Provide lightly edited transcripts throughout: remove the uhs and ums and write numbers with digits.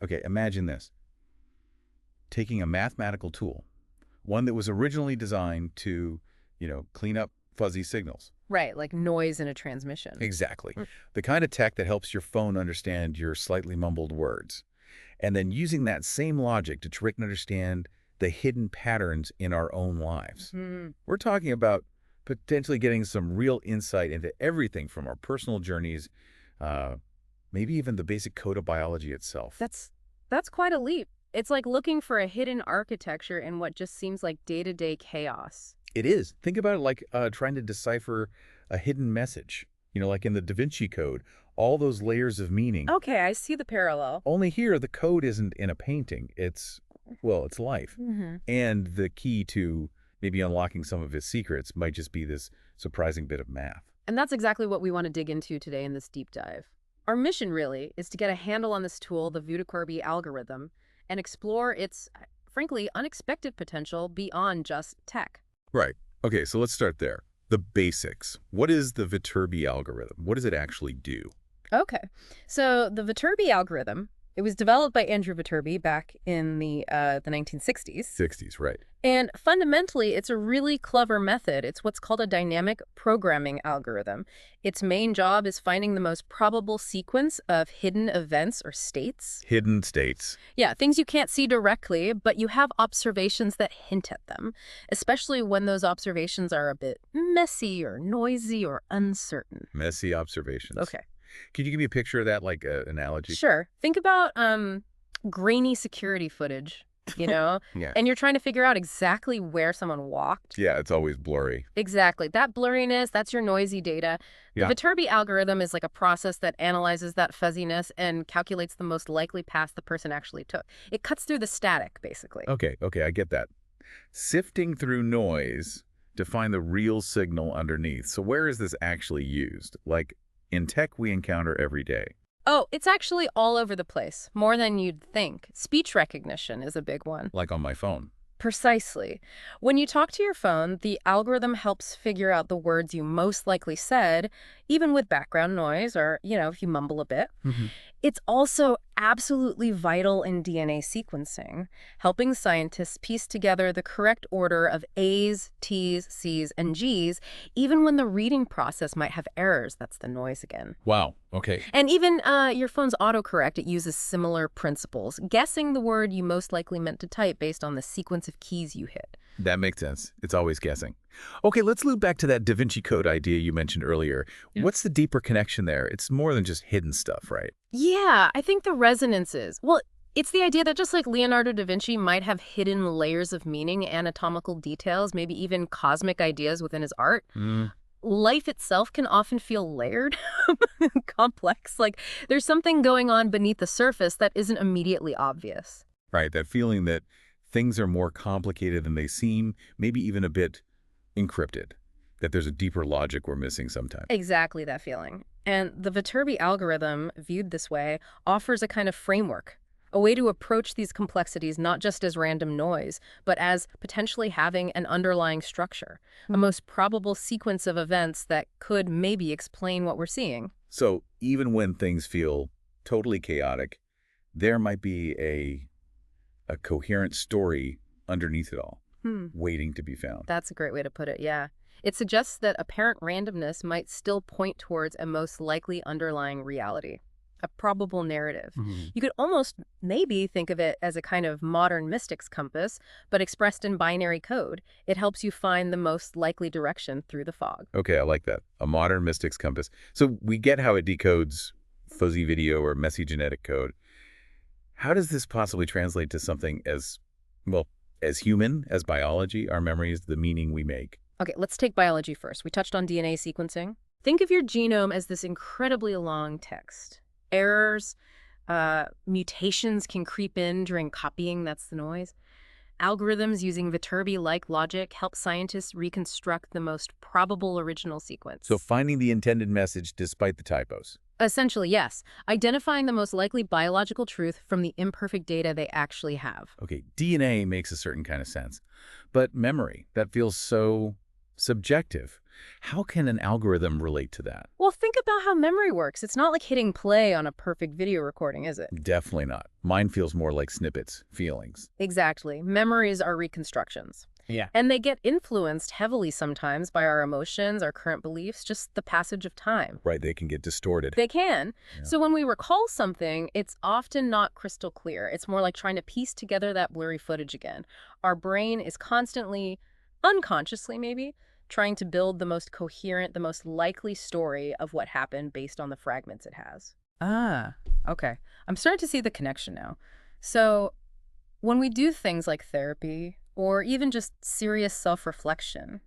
Okay, imagine this. Taking a mathematical tool, one that was originally designed to, clean up fuzzy signals. Right, like noise in a transmission. Exactly. Mm. The kind of tech that helps your phone understand your slightly mumbled words. And then using that same logic to trick and understand the hidden patterns in our own lives. Hmm. We're talking about potentially getting some real insight into everything from our personal journeys, uh, maybe even the basic code of biology itself. That's quite a leap. It's like looking for a hidden architecture in what just seems like day-to-day chaos. It is. Think about it like trying to decipher a hidden message. Like in the Da Vinci Code, all those layers of meaning. Okay, I see the parallel. Only here, the code isn't in a painting. It's life. Hmm. And the key to maybe unlocking some of his secrets might just be this surprising bit of math. And that's exactly what we want to dig into today in this deep dive. Our mission, really, is to get a handle on this tool, the Viterbi algorithm, and explore its, frankly, unexpected potential beyond just tech. Right. Okay, so let's start there. The basics. What is the Viterbi algorithm? What does it actually do? Okay. So the Viterbi algorithm, it was developed by Andrew Viterbi back in the 1960s. 60s, right. And fundamentally, it's a really clever method. It's what's called a dynamic programming algorithm. Its main job is finding the most probable sequence of hidden events or states. Hidden states. Yeah, things you can't see directly, but you have observations that hint at them, especially when those observations are a bit messy or noisy or uncertain. Messy observations. Okay. Could you give me a picture of that, like an analogy? Sure. Think about grainy security footage, Yeah. and you're trying to figure out exactly where someone walked. Yeah, it's always blurry. Exactly. That blurriness, that's your noisy data. The Yeah. Viterbi algorithm is like a process that analyzes that fuzziness and calculates the most likely path the person actually took. It cuts through the static, basically. Okay, I get that. Sifting through noise to find the real signal underneath. So where is this actually used? Like in tech we encounter every day. Oh, it's actually all over the place, more than you'd think. Speech recognition is a big one. Like on my phone. Precisely. When you talk to your phone, the algorithm helps figure out the words you most likely said, even with background noise or, if you mumble a bit. Mhm. It's also absolutely vital in DNA sequencing, helping scientists piece together the correct order of A's, T's, C's, and G's, even when the reading process might have errors. That's the noise again. Wow, okay. And even your phone's autocorrect, it uses similar principles, guessing the word you most likely meant to type based on the sequence of keys you hit. That makes sense. It's always guessing. Okay, let's loop back to that Da Vinci Code idea you mentioned earlier. Yeah. What's the deeper connection there? It's more than just hidden stuff, right? Yeah, I think the resonance is, well, it's the idea that just like Leonardo da Vinci might have hidden layers of meaning, anatomical details, maybe even cosmic ideas within his art, life itself can often feel layered, complex. Like there's something going on beneath the surface that isn't immediately obvious. Right, that feeling that things are more complicated than they seem, maybe even a bit encrypted, that there's a deeper logic we're missing sometimes. Exactly that feeling. And the Viterbi algorithm, viewed this way, offers a kind of framework, a way to approach these complexities not just as random noise, but as potentially having an underlying structure, a most probable sequence of events that could maybe explain what we're seeing. So even when things feel totally chaotic, there might be a coherent story underneath it all, waiting to be found. That's a great way to put it, yeah. It suggests that apparent randomness might still point towards a most likely underlying reality, a probable narrative. You could almost maybe think of it as a kind of modern mystics compass, but expressed in binary code. It helps you find the most likely direction through the fog. Okay, I like that. A modern mystics compass. So we get how it decodes fuzzy video or messy genetic code. How does this possibly translate to something as human as biology, our memories, the meaning we make? Okay, let's take biology first. We touched on DNA sequencing. Think of your genome as this incredibly long text. Errors, mutations can creep in during copying, that's the noise. Algorithms using Viterbi-like logic help scientists reconstruct the most probable original sequence. So finding the intended message despite the typos. Essentially, yes. Identifying the most likely biological truth from the imperfect data they actually have. Okay, DNA makes a certain kind of sense. But memory, that feels so subjective. How can an algorithm relate to that? Well, think about how memory works. It's not like hitting play on a perfect video recording, is it? Definitely not. Mine feels more like snippets, feelings. Exactly. Memories are reconstructions. Yeah. And they get influenced heavily sometimes by our emotions, our current beliefs, just the passage of time. Right, they can get distorted. They can. Yeah. So when we recall something, it's often not crystal clear. It's more like trying to piece together that blurry footage again. Our brain is constantly, unconsciously maybe, trying to build the most coherent, the most likely story of what happened based on the fragments it has. Ah, okay. I'm starting to see the connection now. So when we do things like therapy or even just serious self-reflection,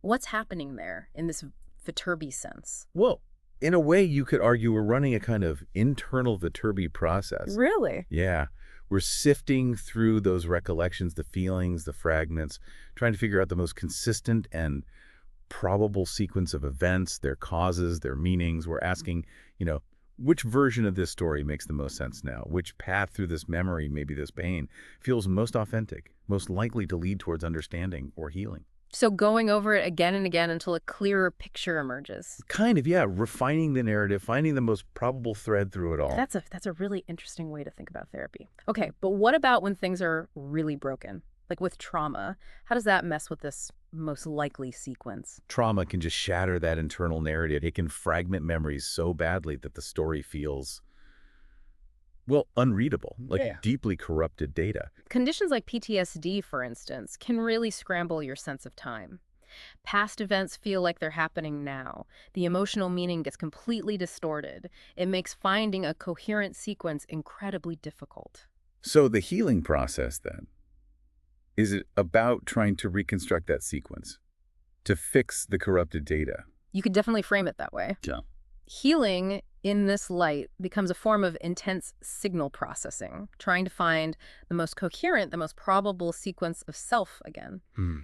what's happening there in this Viterbi sense? Well, in a way, you could argue we're running a kind of internal Viterbi process. Really? Yeah. We're sifting through those recollections, the feelings, the fragments, trying to figure out the most consistent and probable sequence of events, their causes, their meanings. We're asking, which version of this story makes the most sense now? Which path through this memory, maybe this pain, feels most authentic, most likely to lead towards understanding or healing? So going over it again and again until a clearer picture emerges. Kind of, yeah. Refining the narrative, finding the most probable thread through it all. That's a really interesting way to think about therapy. Okay, but what about when things are really broken? Like with trauma, how does that mess with this most likely sequence? Trauma can just shatter that internal narrative. It can fragment memories so badly that the story feels, well, unreadable, like deeply corrupted data. Conditions like PTSD, for instance, can really scramble your sense of time. Past events feel like they're happening now. The emotional meaning gets completely distorted. It makes finding a coherent sequence incredibly difficult. So the healing process, then, is it about trying to reconstruct that sequence, to fix the corrupted data? You could definitely frame it that way. Yeah. Healing, in this light, becomes a form of intense signal processing, trying to find the most coherent, the most probable sequence of self again.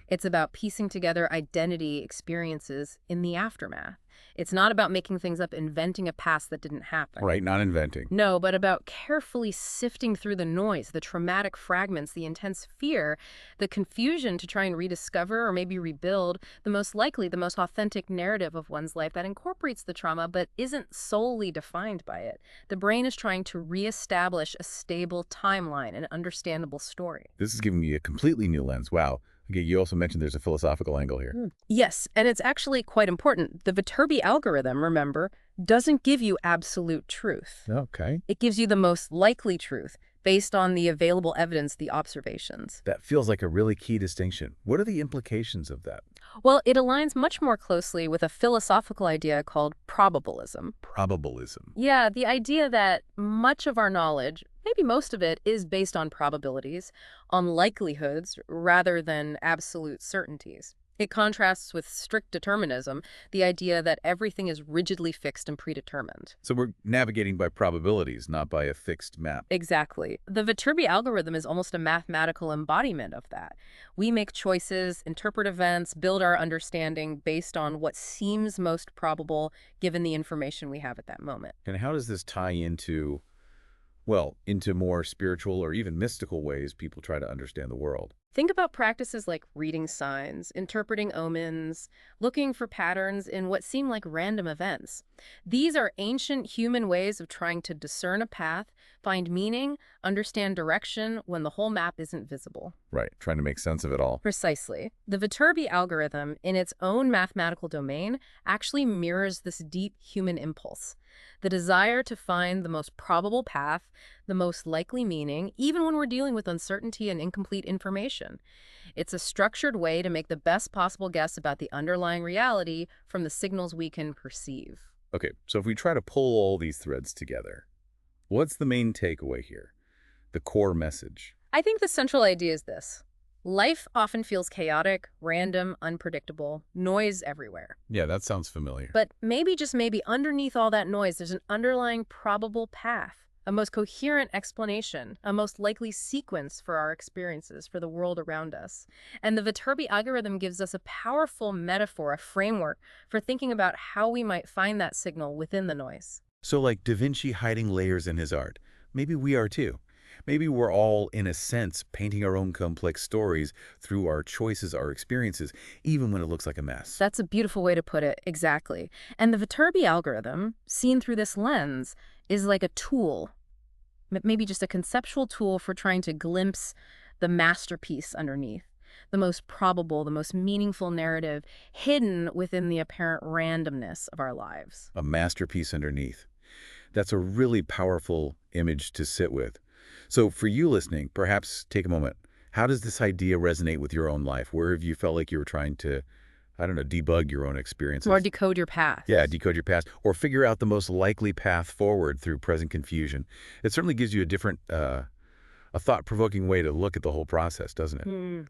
It's about piecing together identity experiences in the aftermath. It's not about making things up, inventing a past that didn't happen. Right, not inventing. No, but about carefully sifting through the noise, the traumatic fragments, the intense fear, the confusion to try and rediscover or maybe rebuild the most likely, the most authentic narrative of one's life that incorporates the trauma but isn't solely defined by it. The brain is trying to reestablish a stable timeline, an understandable story. This is giving me a completely new lens. Wow. Okay, you also mentioned there's a philosophical angle here. Yes, and it's actually quite important. The Viterbi algorithm, remember, doesn't give you absolute truth. Okay. It gives you the most likely truth based on the available evidence, the observations. That feels like a really key distinction. What are the implications of that? Well, it aligns much more closely with a philosophical idea called probabilism. Probabilism. Yeah, the idea that much of our knowledge, maybe most of it, is based on probabilities, on likelihoods, rather than absolute certainties. It contrasts with strict determinism, the idea that everything is rigidly fixed and predetermined. So we're navigating by probabilities, not by a fixed map. Exactly. The Viterbi algorithm is almost a mathematical embodiment of that. We make choices, interpret events, build our understanding based on what seems most probable given the information we have at that moment. And how does this tie into, well, into more spiritual or even mystical ways people try to understand the world? Think about practices like reading signs, interpreting omens, looking for patterns in what seem like random events. These are ancient human ways of trying to discern a path, find meaning, understand direction when the whole map isn't visible. Right, trying to make sense of it all. Precisely. The Viterbi algorithm, in its own mathematical domain, actually mirrors this deep human impulse. The desire to find the most probable path, the most likely meaning, even when we're dealing with uncertainty and incomplete information. It's a structured way to make the best possible guess about the underlying reality from the signals we can perceive. Okay, so if we try to pull all these threads together, what's the main takeaway here? The core message? I think the central idea is this. Life often feels chaotic, random, unpredictable, noise everywhere. Yeah, that sounds familiar. But maybe, just maybe, underneath all that noise, there's an underlying probable path, a most coherent explanation, a most likely sequence for our experiences, for the world around us. And the Viterbi algorithm gives us a powerful metaphor, a framework for thinking about how we might find that signal within the noise. So like Da Vinci hiding layers in his art, maybe we are too. Maybe we're all, in a sense, painting our own complex stories through our choices, our experiences, even when it looks like a mess. That's a beautiful way to put it, exactly. And the Viterbi algorithm, seen through this lens, is like a tool, maybe just a conceptual tool for trying to glimpse the masterpiece underneath, the most probable, the most meaningful narrative hidden within the apparent randomness of our lives. A masterpiece underneath. That's a really powerful image to sit with. So for you listening, perhaps take a moment. How does this idea resonate with your own life? Where have you felt like you were trying to, I don't know, debug your own Or experiences? decode your past. Yeah, decode your past, or figure out the most likely path forward through present confusion. It certainly gives you a different, a thought-provoking way to look at the whole process, doesn't it?